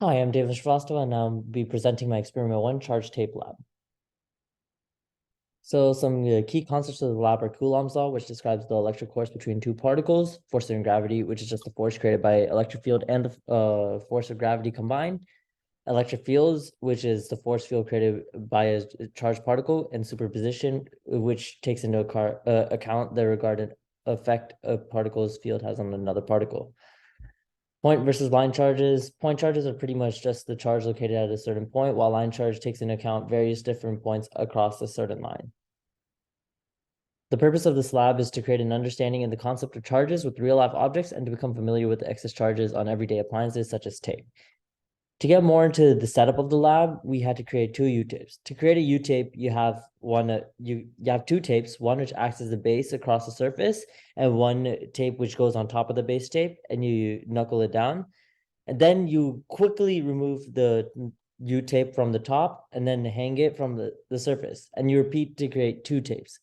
Hi, I'm Devam Shrivastava, and I'll be presenting my experiment 1 charge tape lab. So some key concepts of the lab are Coulomb's law, which describes the electric force between two particles, force and gravity, which is just the force created by electric field and the force of gravity combined, electric fields, which is the force field created by a charged particle, and superposition, which takes into account the regarded effect a particle's field has on another particle. Point versus line charges. Point charges are pretty much just the charge located at a certain point, while line charge takes into account various different points across a certain line. The purpose of this lab is to create an understanding in the concept of charges with real-life objects and to become familiar with the excess charges on everyday appliances such as tape. To get more into the setup of the lab, we had to create 2 U-tapes. To create a U-tape, you have you have 2 tapes, one which acts as a base across the surface, and one tape which goes on top of the base tape, and you knuckle it down. And then you quickly remove the U-tape from the top and then hang it from the surface. And you repeat to create 2 tapes.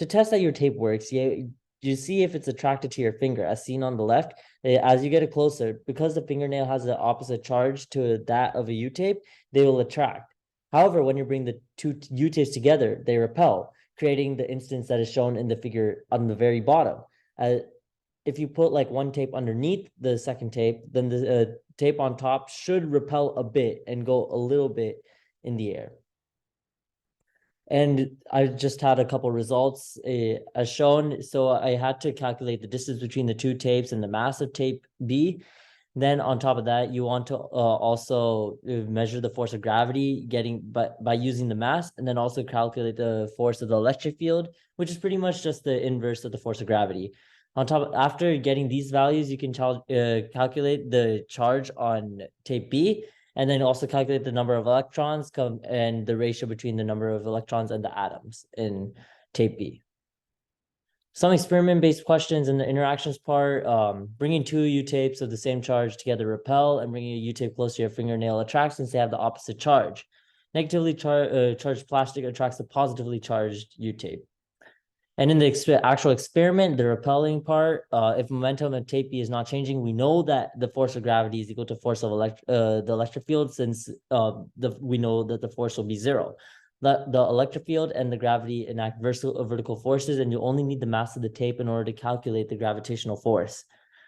To test that your tape works, you see if it's attracted to your finger, as seen on the left. As you get it closer, because the fingernail has the opposite charge to that of a U-tape, they will attract. However, when you bring the 2 U-tapes together, they repel, creating the instance that is shown in the figure on the very bottom. If you put like one tape underneath the second tape, then the tape on top should repel a bit and go a little bit in the air. And I just had a couple results as shown. So I had to calculate the distance between the 2 tapes and the mass of tape B. Then on top of that, you want to also measure the force of gravity by using the mass, and then also calculate the force of the electric field, which is pretty much just the inverse of the force of gravity. After getting these values, you can calculate the charge on tape B, and then also calculate the number of electrons and the ratio between the number of electrons and the atoms in tape B. Some experiment-based questions in the interactions part, bringing 2 U-tapes of the same charge together repel, and bringing a U-tape close to your fingernail attracts since they have the opposite charge. Negatively charged plastic attracts the positively charged U-tape. And in the actual experiment, the repelling part, if momentum of tape B is not changing, we know that the force of gravity is equal to force of the electric field, since we know that the force will be 0. The electric field and the gravity enact vertical forces, and you only need the mass of the tape in order to calculate the gravitational force.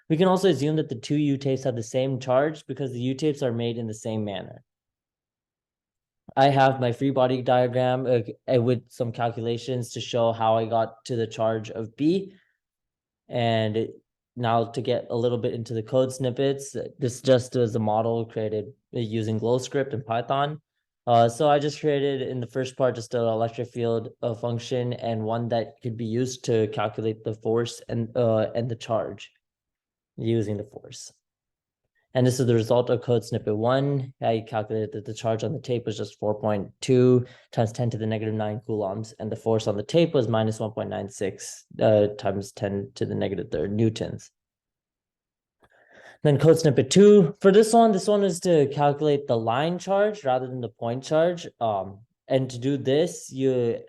We can also assume that the 2 U-tapes have the same charge because the U-tapes are made in the same manner. I have my free body diagram with some calculations to show how I got to the charge of B. And now to get a little bit into the code snippets, this just was a model created using GlowScript and Python. So I just created in the first part just an electric field function, and one that could be used to calculate the force and the charge using the force. And this is the result of code snippet 1. I calculated that the charge on the tape was just 4.2 times 10 to the negative 9 coulombs, and the force on the tape was minus 1.96 times 10 to the negative 3rd newtons. Then code snippet 2. For this one is to calculate the line charge rather than the point charge. And to do this,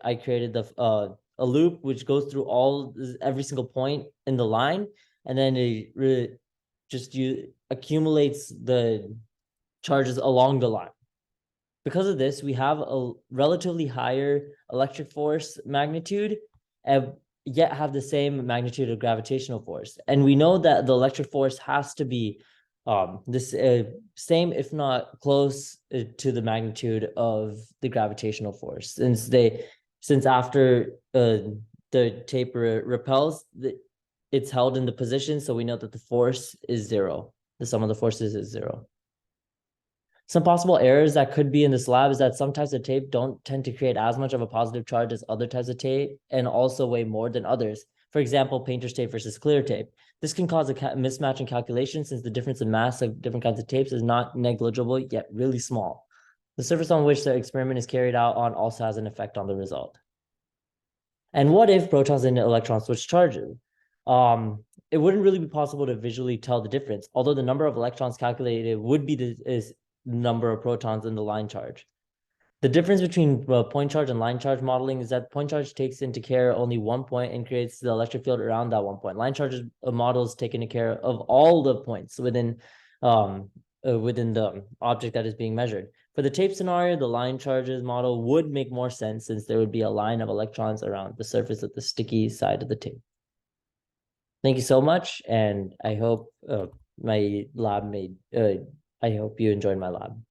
I created a loop which goes through every single point in the line, and then it accumulates the charges along the line. Because of this, we have a relatively higher electric force magnitude, yet have the same magnitude of gravitational force. And we know that the electric force has to be this same, if not close to the magnitude of the gravitational force, since after the tape repels, it's held in the position, so we know that the force is 0. The sum of the forces is 0. Some possible errors that could be in this lab is that some types of tape don't tend to create as much of a positive charge as other types of tape, and also weigh more than others. For example, painter's tape versus clear tape. This can cause a mismatch in calculation, since the difference in mass of different kinds of tapes is not negligible, yet really small. The surface on which the experiment is carried out on also has an effect on the result. And what if protons and electrons switch charges? It wouldn't really be possible to visually tell the difference, although the number of electrons calculated would be the number of protons in the line charge. The difference between point charge and line charge modeling is that point charge takes into care only one point and creates the electric field around that one point. Line charge models take into care of all the points within within the object that is being measured. For the tape scenario, the line charges model would make more sense since there would be a line of electrons around the surface of the sticky side of the tape. Thank you so much, and I hope my lab made. I hope you enjoyed my lab.